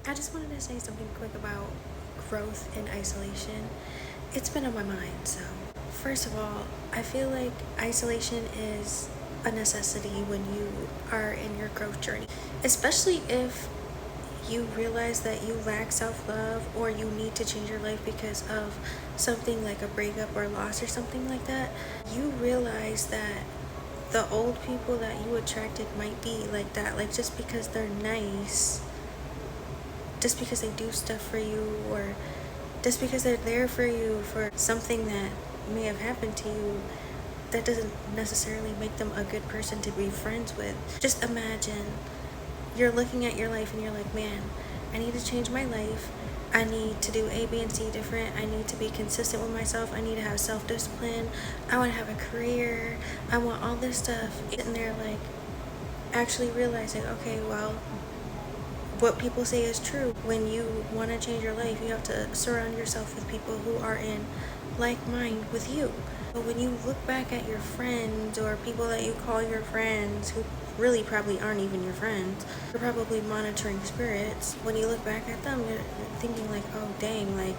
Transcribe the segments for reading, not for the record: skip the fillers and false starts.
I just wanted to say something quick about growth and isolation. It's been on my mind. So, first of all, I feel like isolation is a necessity when you are in your growth journey, especially if you realize that you lack self love or you need to change your life because of something like a breakup or loss or something like that. You realize that the old people that you attracted might be like that, like just because they're nice, just because they do stuff for you, or just because they're there for you for something that may have happened to you, that doesn't necessarily make them a good person to be friends with. Just imagine you're looking at your life and you're like, man, I need to change my life. I need to do A, B, and C different. I need to be consistent with myself. I need to have self-discipline. I want to have a career. I want all this stuff. Sitting there like actually realizing, okay, well, what people say is true. When you want to change your life, you have to surround yourself with people who are in like mind with you. But when you look back at your friends or people that you call your friends who really probably aren't even your friends, you're probably monitoring spirits. When you look back at them, you're thinking like, oh dang, like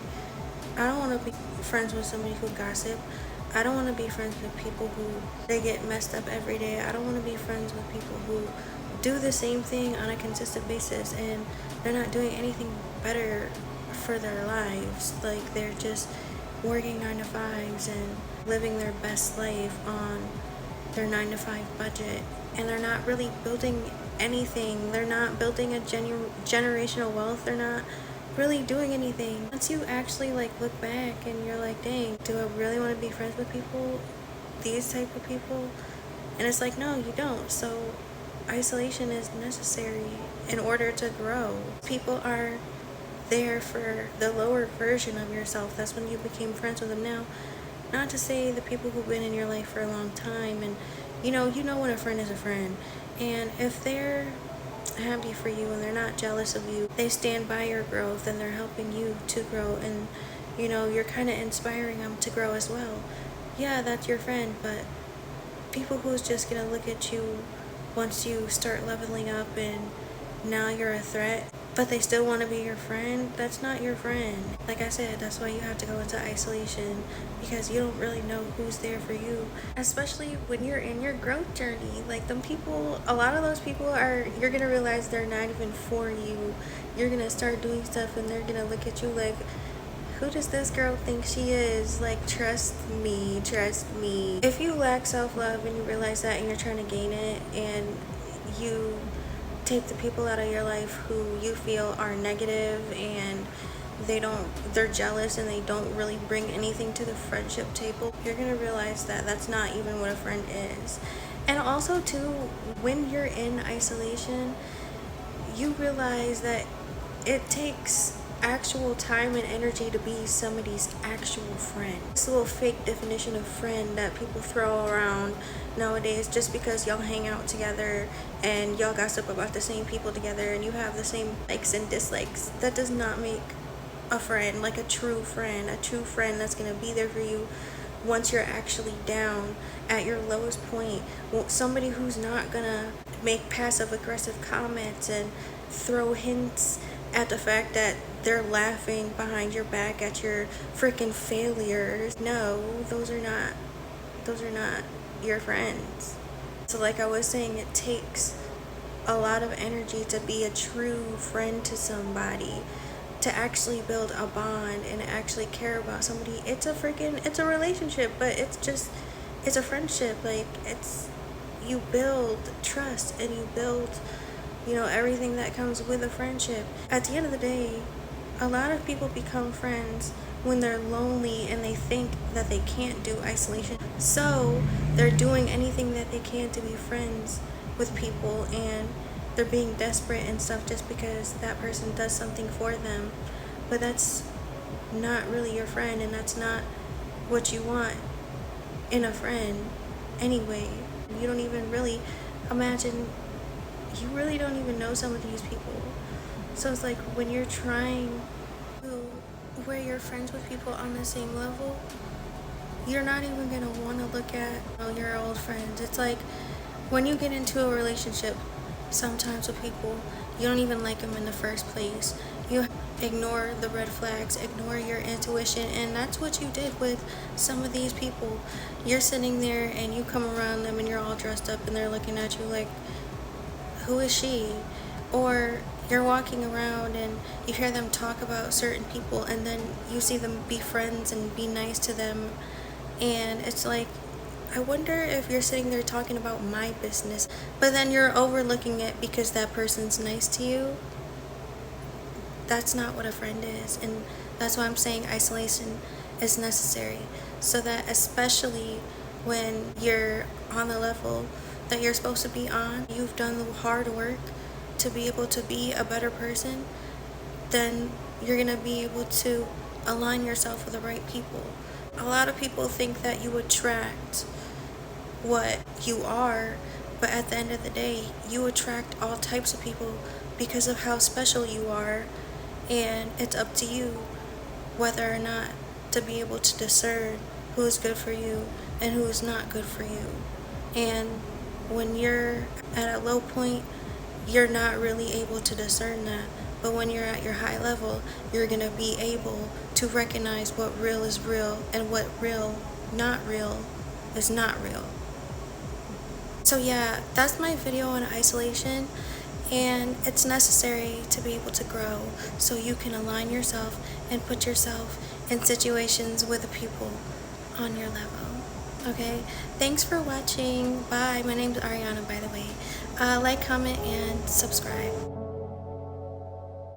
I don't want to be friends with somebody who gossip. I don't want to be friends with people who they get messed up every day. I don't want to be friends with people who do the same thing on a consistent basis and they're not doing anything better for their lives. Like they're just working 9 to 5s and living their best life on their 9 to 5 budget, and they're not really building anything. They're not building a generational wealth. They're not really doing anything. Once you actually like look back and you're like, dang, do I really want to be friends with people, these type of people? And it's like, no, you don't. So isolation is necessary in order to grow. People are there for the lower version of yourself. That's when you became friends with them. Now, not to say the people who've been in your life for a long time, and you know when a friend is a friend, and if they're happy for you and they're not jealous of you, they stand by your growth and they're helping you to grow, and you're kind of inspiring them to grow as well. Yeah, that's your friend. But people who's just gonna look at you once you start leveling up and now you're a threat, but they still want to be your friend, that's not your friend. Like I said, that's why you have to go into isolation, because you don't really know who's there for you, especially when you're in your growth journey. Like them people, a lot of those people are, you're gonna realize they're not even for you. You're gonna start doing stuff and they're gonna look at you like, who does this girl think she is? Like, trust me, trust me. If you lack self-love and you realize that and you're trying to gain it, and you take the people out of your life who you feel are negative and they're jealous and they don't really bring anything to the friendship table, you're gonna realize that that's not even what a friend is. And also too, when you're in isolation, you realize that it takes actual time and energy to be somebody's actual friend. This little fake definition of friend that people throw around nowadays, just because y'all hang out together and y'all gossip about the same people together and you have the same likes and dislikes, that does not make a friend. Like a true friend that's gonna be there for you once you're actually down at your lowest point. Somebody who's not gonna make passive aggressive comments and throw hints at the fact that they're laughing behind your back at your freaking failures. No, those are not your friends. So like I was saying, it takes a lot of energy to be a true friend to somebody, to actually build a bond and actually care about somebody. It's a relationship, but it's a friendship. Like you build trust and you build everything that comes with a friendship. At the end of the day, a lot of people become friends when they're lonely and they think that they can't do isolation. So they're doing anything that they can to be friends with people, and they're being desperate and stuff just because that person does something for them. But that's not really your friend, and that's not what you want in a friend anyway. You don't even really imagine, you really don't even know some of these people. So it's like when you're trying to, where you're friends with people on the same level, you're not even gonna want to look at your old friends. It's like when you get into a relationship sometimes with people, you don't even like them in the first place. You ignore the red flags, ignore your intuition, and that's what you did with some of these people. You're sitting there and you come around them and you're all dressed up and they're looking at you like, who is she? Or you're walking around and you hear them talk about certain people and then you see them be friends and be nice to them, and it's like, I wonder if you're sitting there talking about my business, but then you're overlooking it because that person's nice to you. That's not what a friend is, and that's why I'm saying isolation is necessary, so that especially when you're on the level that you're supposed to be on, you've done the hard work to be able to be a better person, then you're going to be able to align yourself with the right people. A lot of people think that you attract what you are, but at the end of the day, you attract all types of people because of how special you are, and it's up to you whether or not to be able to discern who is good for you and who is not good for you. And when you're at a low point, you're not really able to discern that. But when you're at your high level, you're going to be able to recognize what real is real and what not real is not real. So yeah, that's my video on isolation, and it's necessary to be able to grow so you can align yourself and put yourself in situations with the people on your level. Okay, thanks for watching. Bye. My name's Ariana, by the way. Like, comment, and subscribe.